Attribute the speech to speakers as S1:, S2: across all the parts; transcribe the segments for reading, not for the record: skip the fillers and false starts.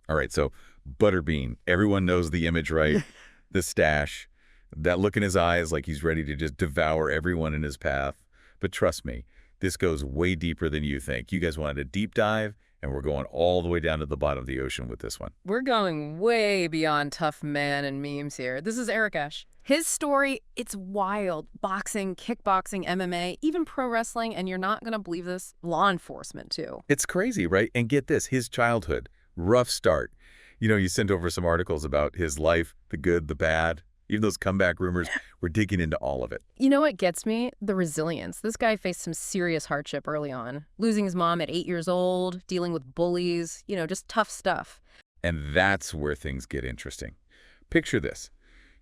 S1: All right, so Butterbean. Everyone knows the image, right? The stash. That look in his eyes like he's ready to just devour everyone in his path. But trust me, this goes way deeper than you think. You guys wanted a deep dive, and we're going all the way down to the bottom of the ocean with this one.
S2: We're going way beyond tough man and memes here. This is Esch. His story, it's wild. Boxing, kickboxing, MMA, even pro wrestling, and you're not going to believe this, law enforcement too.
S1: It's crazy, right? And get this, his childhood, rough start. You know, you sent over some articles about his life, the good, the bad. Even those comeback rumors, we're digging into all of it.
S2: You know what gets me? The resilience. This guy faced some serious hardship early on. Losing his mom at 8 years old, dealing with bullies, just tough stuff.
S1: And that's where things get interesting. Picture this.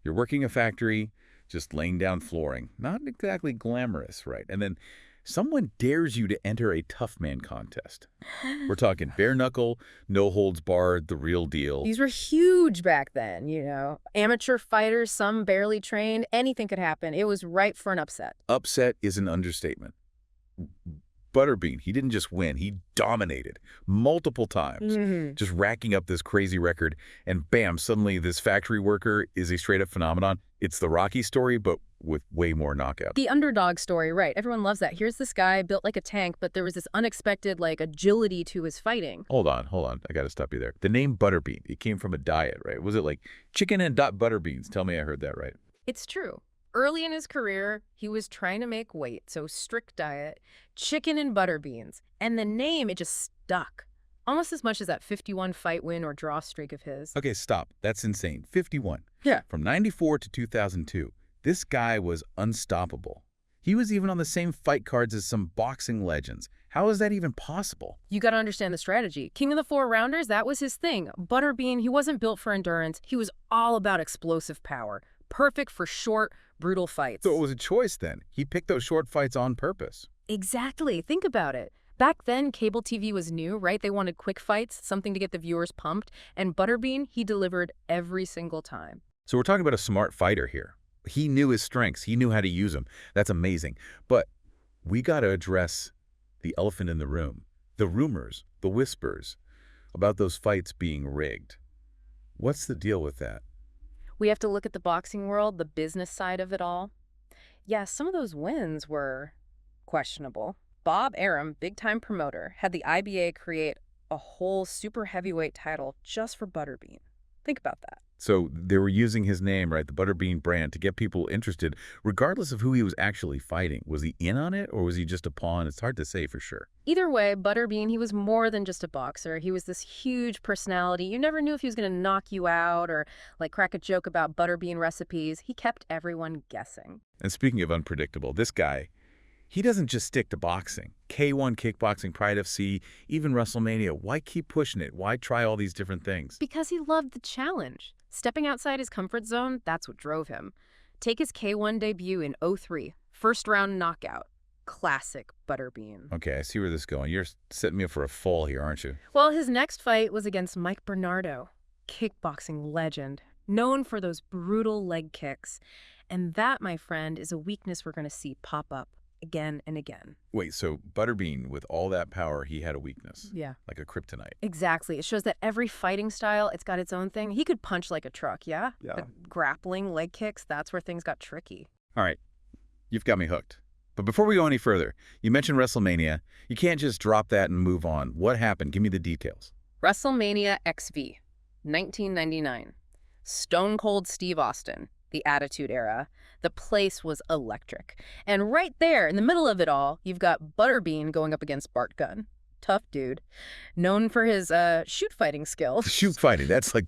S1: You're working a factory, just laying down flooring. Not exactly glamorous, right? And then someone dares you to enter a tough man contest. We're talking bare knuckle, no holds barred, the real deal.
S2: These were huge back then, Amateur fighters, some barely trained, anything could happen. It was ripe for an upset.
S1: Upset is an understatement. Butterbean, he didn't just win, he dominated multiple times, just racking up this crazy record, and bam, suddenly this factory worker is a straight-up phenomenon. It's the Rocky story, but with way more knockout.
S2: The underdog story, right. Everyone loves that. Here's this guy built like a tank, but there was this unexpected, agility to his fighting.
S1: Hold on. I got to stop you there. The name Butterbean, it came from a diet, right? Was it like chicken and butterbeans? Tell me I heard that right.
S2: It's true. Early in his career, he was trying to make weight, so strict diet, chicken and butter beans. And the name, it just stuck. Almost as much as that 51 fight win or draw streak of his.
S1: Okay, stop. That's insane. 51.
S2: Yeah.
S1: From 94 to 2002, this guy was unstoppable. He was even on the same fight cards as some boxing legends. How is that even possible?
S2: You got to understand the strategy. King of the Four Rounders, that was his thing. Butterbean, he wasn't built for endurance. He was all about explosive power. Perfect for short, brutal fights.
S1: So it was a choice then. He picked those short fights on purpose.
S2: Exactly. Think about it. Back then, cable TV was new, right? They wanted quick fights, something to get the viewers pumped. And Butterbean, he delivered every single time.
S1: So we're talking about a smart fighter here. He knew his strengths. He knew how to use them. That's amazing. But we got to address the elephant in the room. The rumors, the whispers about those fights being rigged. What's the deal with that?
S2: We have to look at the boxing world, the business side of it all. Yeah, some of those wins were questionable. Bob Arum, big-time promoter, had the IBA create a whole super heavyweight title just for Butterbean. Think about that.
S1: So they were using his name, right, the Butterbean brand, to get people interested, regardless of who he was actually fighting. Was he in on it, or was he just a pawn? It's hard to say for sure.
S2: Either way, Butterbean, he was more than just a boxer. He was this huge personality. You never knew if he was going to knock you out or, crack a joke about Butterbean recipes. He kept everyone guessing.
S1: And speaking of unpredictable, this guy, he doesn't just stick to boxing. K1 Kickboxing, Pride FC, even WrestleMania. Why keep pushing it? Why try all these different things?
S2: Because he loved the challenge. Stepping outside his comfort zone, that's what drove him. Take his K1 debut in '03, first-round knockout. Classic Butterbean.
S1: Okay, I see where this is going. You're setting me up for a fall here, aren't you?
S2: Well, his next fight was against Mike Bernardo, kickboxing legend, known for those brutal leg kicks. And that, my friend, is a weakness we're going to see pop up again and again.
S1: Wait, so Butterbean, with all that power, he had a weakness?
S2: Yeah.
S1: Like a kryptonite?
S2: Exactly. It shows that every fighting style, it's got its own thing. He could punch like a truck, yeah?
S1: Yeah.
S2: But grappling, leg kicks, that's where things got tricky.
S1: All right, you've got me hooked. But before we go any further, you mentioned WrestleMania. You can't just drop that and move on. What happened? Give me the details.
S2: WrestleMania XV, 1999. Stone Cold Steve Austin, the Attitude Era. The place was electric. And right there, in the middle of it all, you've got Butterbean going up against Bart Gunn. Tough dude. Known for his shoot fighting skills.
S1: Shoot fighting, that's like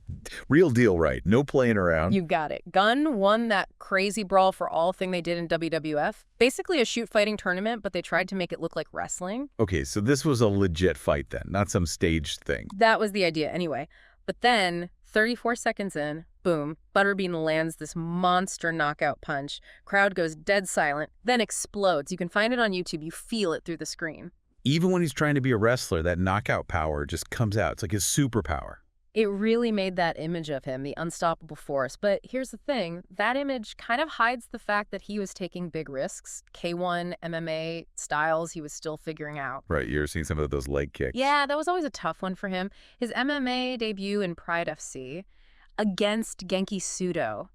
S1: real deal, right? No playing around.
S2: You got it. Gunn won that crazy brawl for all thing they did in WWF. Basically a shoot fighting tournament, but they tried to make it look like wrestling.
S1: Okay, so this was a legit fight then, not some staged thing.
S2: That was the idea anyway. But then, 34 seconds in, boom, Butterbean lands this monster knockout punch. Crowd goes dead silent, then explodes. You can find it on YouTube. You feel it through the screen.
S1: Even when he's trying to be a wrestler, that knockout power just comes out. It's like his superpower.
S2: It really made that image of him, the unstoppable force. But here's the thing, that image kind of hides the fact that he was taking big risks. K1, MMA styles he was still figuring out.
S1: Right, you're seeing some of those leg kicks.
S2: Yeah, that was always a tough one for him. His MMA debut in Pride FC against Genki Sudo.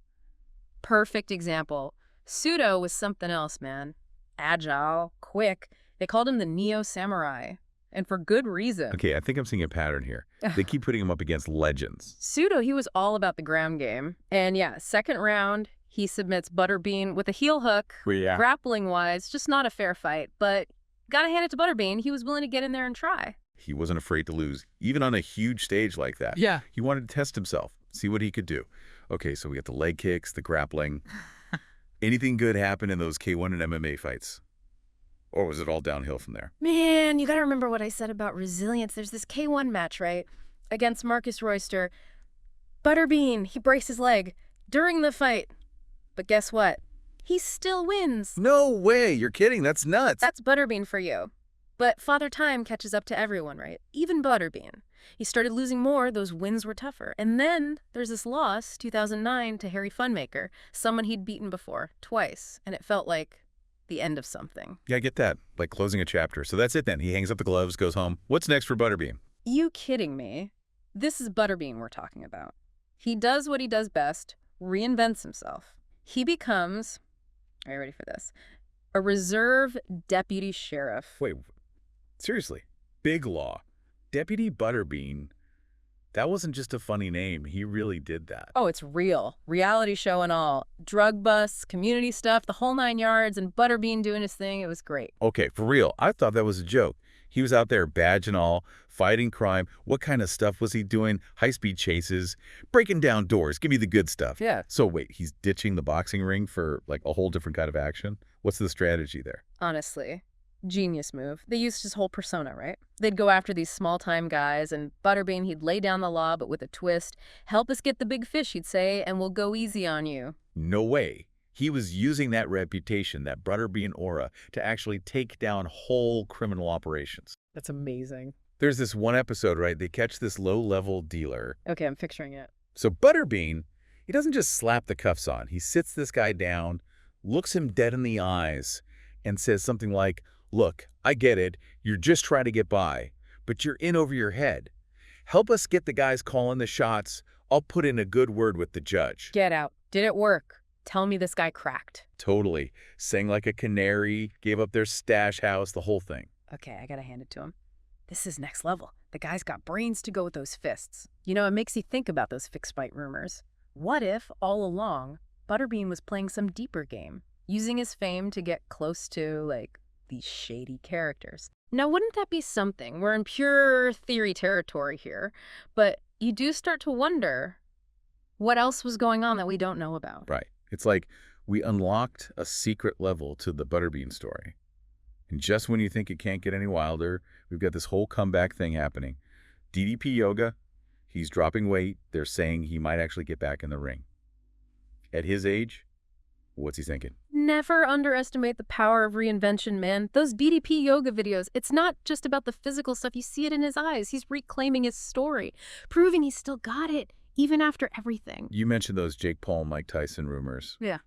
S2: Perfect example. Sudo was something else, man. Agile, quick. They called him the Neo-Samurai. And for good reason.
S1: Okay, I think I'm seeing a pattern here. They keep putting him up against legends.
S2: Sudo, he was all about the ground game. And yeah, second round, he submits Butterbean with a heel hook.
S1: Well, yeah.
S2: Grappling-wise, just not a fair fight. But gotta hand it to Butterbean. He was willing to get in there and try.
S1: He wasn't afraid to lose, even on a huge stage like that.
S2: Yeah.
S1: He wanted to test himself, see what he could do. Okay, so we got the leg kicks, the grappling. Anything good happen in those K1 and MMA fights? Or was it all downhill from there?
S2: Man, you gotta remember what I said about resilience. There's this K1 match, right? Against Marcus Royster. Butterbean, he breaks his leg during the fight. But guess what? He still wins.
S1: No way! You're kidding. That's nuts.
S2: That's Butterbean for you. But Father Time catches up to everyone, right? Even Butterbean. He started losing more, those wins were tougher. And then there's this loss, 2009, to Harry Funmaker, someone he'd beaten before, twice. And it felt like the end of something.
S1: Yeah, I get that. Like closing a chapter. So that's it then. He hangs up the gloves, goes home. What's next for Butterbean?
S2: You kidding me? This is Butterbean we're talking about. He does what he does best, reinvents himself. He becomes, are you ready for this? A reserve deputy sheriff.
S1: Wait, seriously? Big law. Deputy Butterbean. That wasn't just a funny name. He really did that.
S2: Oh, it's real. Reality show and all. Drug busts, community stuff, the whole 9 yards, and Butterbean doing his thing. It was great.
S1: Okay, for real. I thought that was a joke. He was out there, badge and all, fighting crime. What kind of stuff was he doing? High-speed chases, breaking down doors. Give me the good stuff.
S2: Yeah.
S1: So wait, he's ditching the boxing ring for like a whole different kind of action? What's the strategy there?
S2: Honestly, genius move. They used his whole persona, right? They'd go after these small-time guys, and Butterbean, he'd lay down the law, but with a twist. Help us get the big fish, he'd say, and we'll go easy on you.
S1: No way. He was using that reputation, that Butterbean aura, to actually take down whole criminal operations.
S2: That's amazing.
S1: There's this one episode, right? They catch this low-level dealer.
S2: Okay, I'm picturing it.
S1: So Butterbean, he doesn't just slap the cuffs on. He sits this guy down, looks him dead in the eyes, and says something like, "Look, I get it. You're just trying to get by, but you're in over your head. Help us get the guys calling the shots. I'll put in a good word with the judge."
S2: Get out. Did it work? Tell me this guy cracked.
S1: Totally. Sang like a canary, gave up their stash house, the whole thing.
S2: Okay, I gotta hand it to him. This is next level. The guy's got brains to go with those fists. You know, it makes you think about those fixed fight rumors. What if, all along, Butterbean was playing some deeper game, using his fame to get close to, like, these shady characters? Now, wouldn't that be something? We're in pure theory territory here, but you do start to wonder what else was going on that we don't know about.
S1: Right. It's like we unlocked a secret level to the Butterbean story. And just when you think it can't get any wilder, we've got this whole comeback thing happening. DDP yoga, he's dropping weight. They're saying he might actually get back in the ring. At his age, what's he thinking?
S2: Never underestimate the power of reinvention, man. Those DDP yoga videos, it's not just about the physical stuff. You see it in his eyes. He's reclaiming his story, proving he's still got it, even after everything.
S1: You mentioned those Jake Paul, Mike Tyson rumors.
S2: Yeah.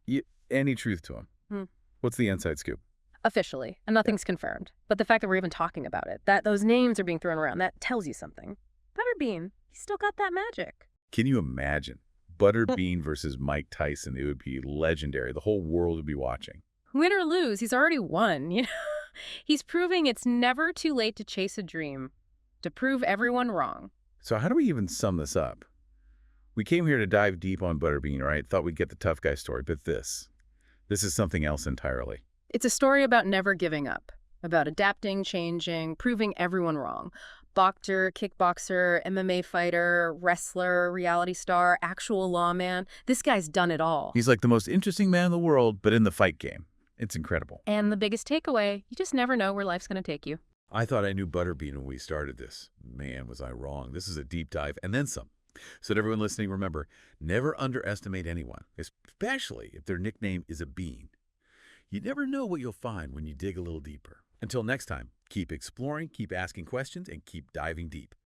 S1: Any truth to them? What's the inside scoop?
S2: Officially, and nothing's confirmed. But the fact that we're even talking about it, that those names are being thrown around, that tells you something. Butterbean, he's still got that magic.
S1: Can you imagine? Butterbean versus Mike Tyson. It would be legendary. The whole world would be watching.
S2: Win or lose, he's already won, you know? He's proving it's never too late to chase a dream, to prove everyone wrong.
S1: So how do we even sum this up? We came here to dive deep on Butterbean, right? Thought we'd get the tough guy story, but this is something else entirely.
S2: It's a story about never giving up, about adapting, changing, proving everyone wrong. Boxer, kickboxer, MMA fighter, wrestler, reality star, actual lawman. This guy's done it all.
S1: He's like the most interesting man in the world, but in the fight game. It's incredible.
S2: And the biggest takeaway, you just never know where life's going to take you.
S1: I thought I knew Butterbean when we started this. Man, was I wrong. This is a deep dive, and then some. So to everyone listening, remember, never underestimate anyone, especially if their nickname is a bean. You never know what you'll find when you dig a little deeper. Until next time, keep exploring, keep asking questions, and keep diving deep.